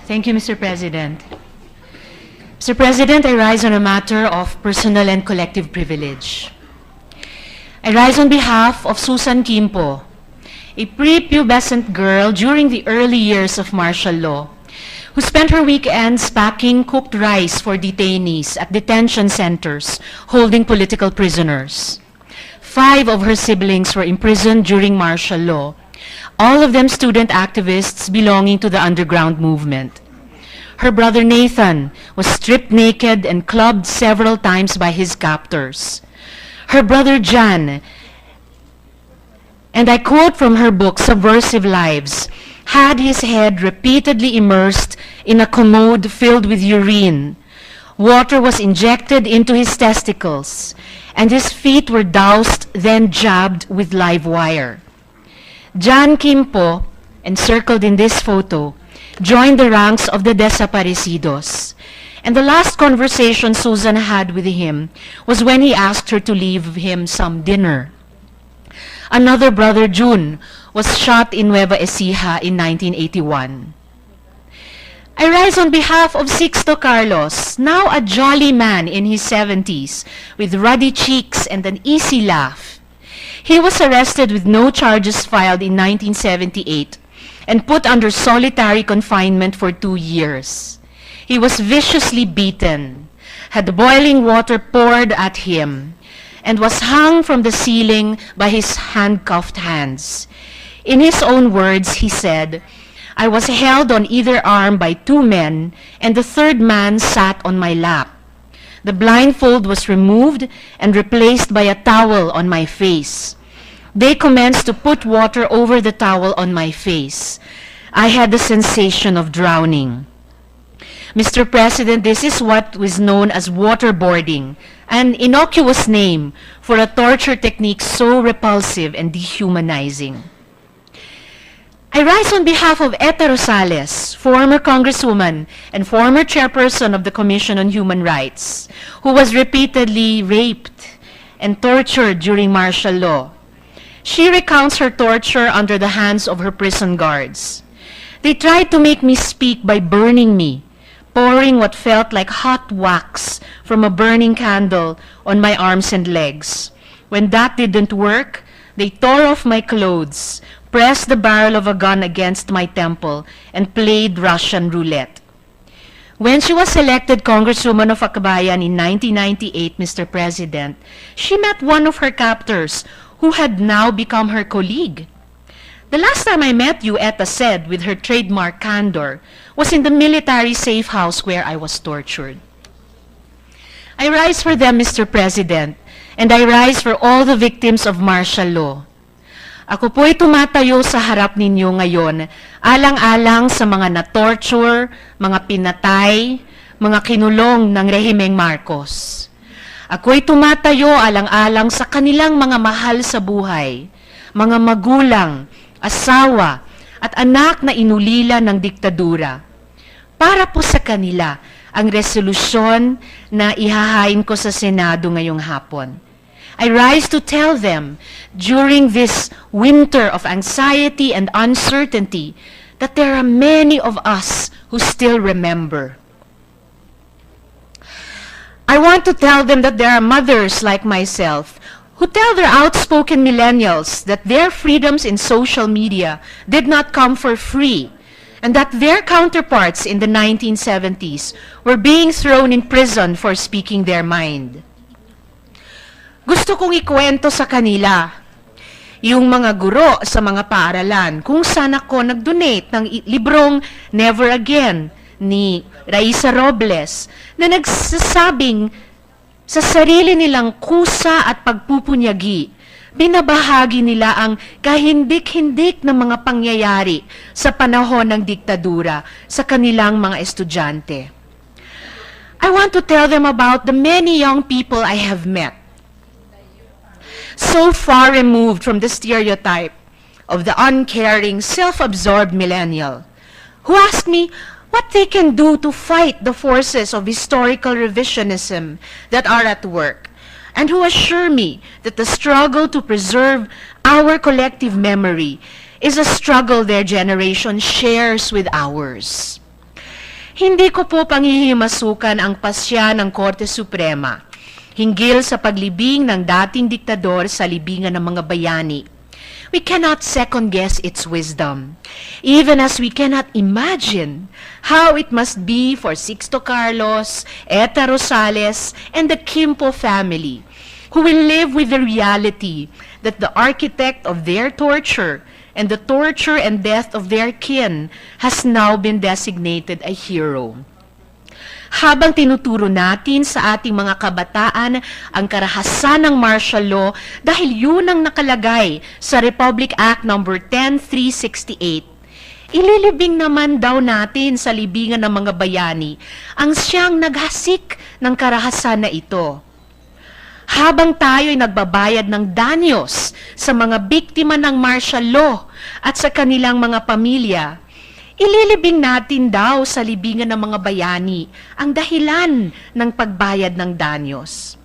Thank you, Mr. President. Mr. President, I rise on a matter of personal and collective privilege. I rise on behalf of Susan Kimpo, a prepubescent girl during the early years of martial law, who spent her weekends packing cooked rice for detainees at detention centers holding political prisoners. 5 of her siblings were imprisoned during martial law, all of them student activists belonging to the underground movement. Her brother Nathan was stripped naked and clubbed several times by his captors. Her brother Jan, and I quote from her book, Subversive Lives, had his head repeatedly immersed in a commode filled with urine. Water was injected into his testicles, and his feet were doused, then jabbed with live wire. Jan Kimpo, encircled in this photo, joined the ranks of the desaparecidos. And the last conversation Susan had with him was when he asked her to leave him some dinner. Another brother, June, was shot in Nueva Ecija in 1981. I rise on behalf of Sixto Carlos, now a jolly man in his 70s, with ruddy cheeks and an easy laugh. He was arrested with no charges filed in 1978 and put under solitary confinement for 2 years. He was viciously beaten, had boiling water poured at him, and was hung from the ceiling by his handcuffed hands. In his own words, he said, "I was held on either arm by 2 men, and the 3rd man sat on my lap. The blindfold was removed and replaced by a towel on my face. They commenced to put water over the towel on my face. I had the sensation of drowning." Mr. President, this is what was known as waterboarding, an innocuous name for a torture technique so repulsive and dehumanizing. I rise on behalf of Eta Rosales, former Congresswoman and former chairperson of the Commission on Human Rights, who was repeatedly raped and tortured during martial law. She recounts her torture under the hands of her prison guards. "They tried to make me speak by burning me, pouring what felt like hot wax from a burning candle on my arms and legs. When that didn't work, they tore off my clothes, pressed the barrel of a gun against my temple, and played Russian roulette." When she was elected Congresswoman of Akbayan in 1998, Mr. President, she met one of her captors who had now become her colleague. "The last time I met you," Eta said with her trademark candor, "was in the military safe house where I was tortured." I rise for them, Mr. President, and I rise for all the victims of martial law. Ako po'y tumatayo sa harap ninyo ngayon, alang-alang sa mga na-torture, mga pinatay, mga kinulong ng rehimeng Marcos. Ako'y tumatayo alang-alang sa kanilang mga mahal sa buhay, mga magulang, asawa, at anak na inulila ng diktadura. Para po sa kanila ang resolusyon na ihahain ko sa Senado ngayong hapon. I rise to tell them during this winter of anxiety and uncertainty that there are many of us who still remember. I want to tell them that there are mothers like myself who tell their outspoken millennials that their freedoms in social media did not come for free, and that their counterparts in the 1970s were being thrown in prison for speaking their mind. Gusto kong ikwento sa kanila yung mga guro sa mga paaralan kung saan ako nag-donate ng librong Never Again ni Raisa Robles na nagsasabing sa sarili nilang kusa at pagpupunyagi, binabahagi nila ang kahindik-hindik na mga pangyayari sa panahon ng diktadura sa kanilang mga estudyante. I want to tell them about the many young people I have met, so far removed from the stereotype of the uncaring, self-absorbed millennial, who ask me what they can do to fight the forces of historical revisionism that are at work, and who assure me that the struggle to preserve our collective memory is a struggle their generation shares with ours. Hindi ko po panghihimasukan ang pasya ng Korte Suprema hinggil sa paglibing ng dating diktador sa libingan ng mga bayani. We cannot second-guess its wisdom, even as we cannot imagine how it must be for Sixto Carlos, Eta Rosales, and the Quimpo family, who will live with the reality that the architect of their torture and the torture and death of their kin has now been designated a hero. Habang tinuturo natin sa ating mga kabataan ang karahasan ng martial law dahil yun ang nakalagay sa Republic Act No. 10368, ililibing naman daw natin sa libingan ng mga bayani ang siyang naghasik ng karahasan na ito. Habang tayo'y nagbabayad ng danyos sa mga biktima ng martial law at sa kanilang mga pamilya, ililibing natin daw sa libingan ng mga bayani ang dahilan ng pagbayad ng danyos.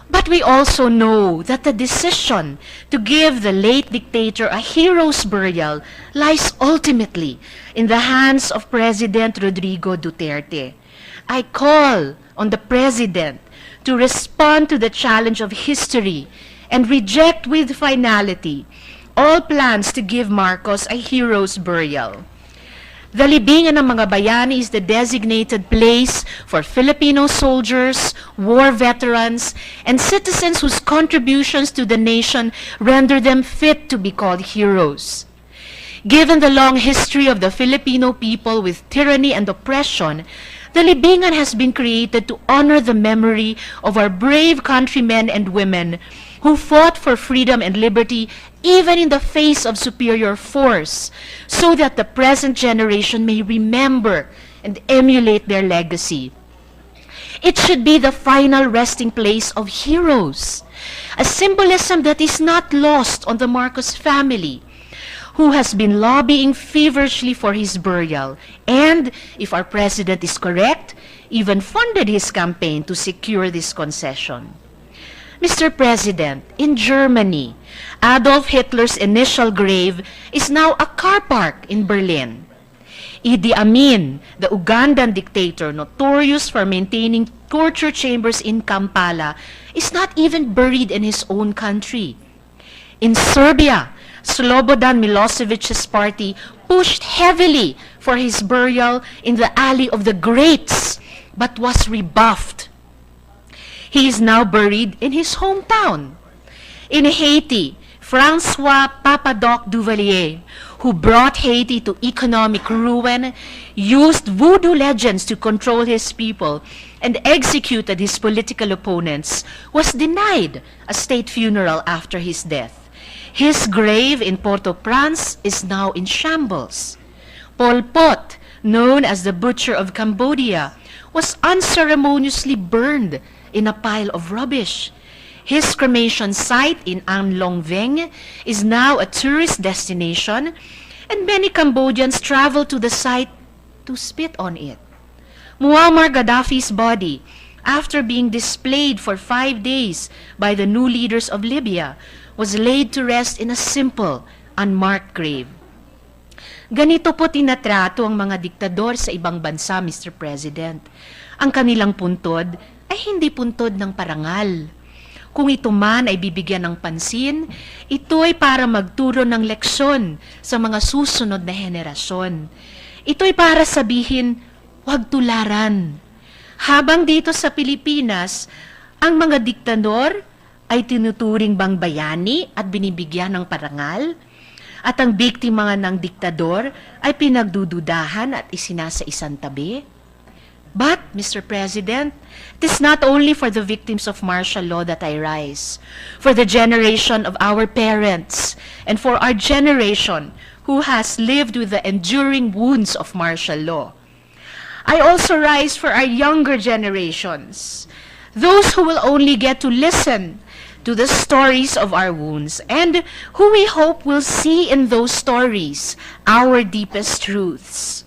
But we also know that the decision to give the late dictator a hero's burial lies ultimately in the hands of President Rodrigo Duterte. I call on the President to respond to the challenge of history and reject with finality all plans to give Marcos a hero's burial. The libingan ng mga bayani is the designated place for Filipino soldiers, war veterans, and citizens whose contributions to the nation render them fit to be called heroes. Given the long history of the Filipino people with tyranny and oppression, the libingan has been created to honor the memory of our brave countrymen and women who fought for freedom and liberty even in the face of superior force, so that the present generation may remember and emulate their legacy. It should be the final resting place of heroes, a symbolism that is not lost on the Marcos family, who has been lobbying feverishly for his burial, and, if our president is correct, even funded his campaign to secure this concession. Mr. President, in Germany, Adolf Hitler's initial grave is now a car park in Berlin. Idi Amin, the Ugandan dictator notorious for maintaining torture chambers in Kampala, is not even buried in his own country. In Serbia, Slobodan Milosevic's party pushed heavily for his burial in the Alley of the Greats, but was rebuffed. He is now buried in his hometown. In Haiti, Francois Papadoc Duvalier, who brought Haiti to economic ruin, used voodoo legends to control his people, and executed his political opponents, was denied a state funeral after his death. His grave in Port-au-Prince is now in shambles. Pol Pot, known as the Butcher of Cambodia, was unceremoniously burned in a pile of rubbish. His cremation site in An Long Veng is now a tourist destination, and many Cambodians travel to the site to spit on it. Muammar Gaddafi's body, after being displayed for 5 days by the new leaders of Libya, was laid to rest in a simple, unmarked grave. Ganito po tinatrato ang mga diktador sa ibang bansa, Mr. President. Ang kanilang puntod ay hindi puntod ng parangal. Kung ito man ay bibigyan ng pansin, ito ay para magturo ng leksyon sa mga susunod na henerasyon. Ito ay para sabihin, huwag tularan. Habang dito sa Pilipinas, ang mga diktador ay tinuturing bang bayani at binibigyan ng parangal, at ang biktima ng diktador ay pinagdududahan at isinasa isang tabi? But, Mr. President, it is not only for the victims of martial law that I rise, for the generation of our parents, and for our generation who has lived with the enduring wounds of martial law. I also rise for our younger generations, those who will only get to listen to the stories of our wounds, and who we hope will see in those stories our deepest truths.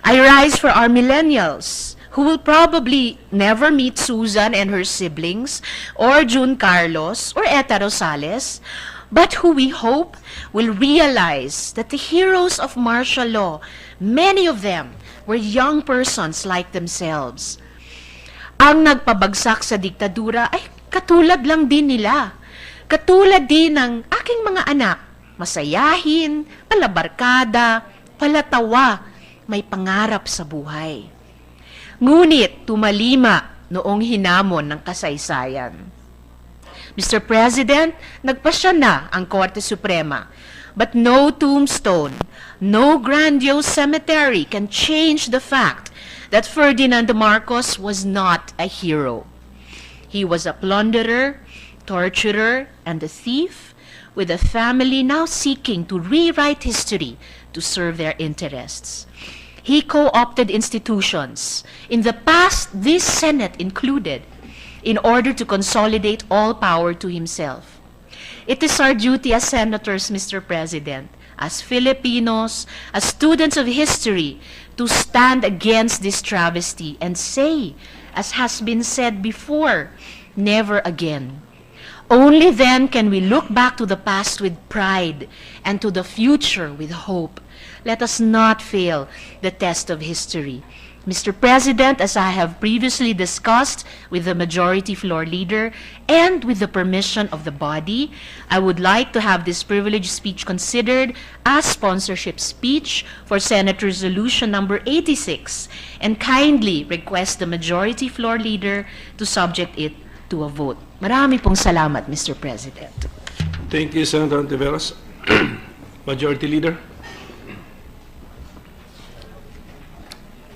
I rise for our millennials, who will probably never meet Susan and her siblings, or June Carlos, or Eta Rosales, but who we hope will realize that the heroes of martial law, many of them were young persons like themselves. Ang nagpabagsak sa diktadura ay katulad lang din nila. Katulad din ng aking mga anak, masayahin, palabarkada, palatawa, may pangarap sa buhay. Ngunit tumalima noong hinamon ng kasaysayan. Mr. President, nagpasya na ang Korte Suprema, but no tombstone, no grandiose cemetery can change the fact that Ferdinand Marcos was not a hero. He was a plunderer, torturer, and a thief, with a family now seeking to rewrite history to serve their interests. He co-opted institutions, in the past this Senate included, in order to consolidate all power to himself. It is our duty as senators, Mr. President, as Filipinos, as students of history, to stand against this travesty and say, as has been said before, never again. Only then can we look back to the past with pride and to the future with hope. Let us not fail the test of history. Mr. President, as I have previously discussed with the Majority Floor Leader and with the permission of the body, I would like to have this privileged speech considered as sponsorship speech for Senate Resolution number 86 and kindly request the Majority Floor Leader to subject it to a vote. Marami pong salamat, Mr. President. Thank you, Senator Antiveros. Majority Leader.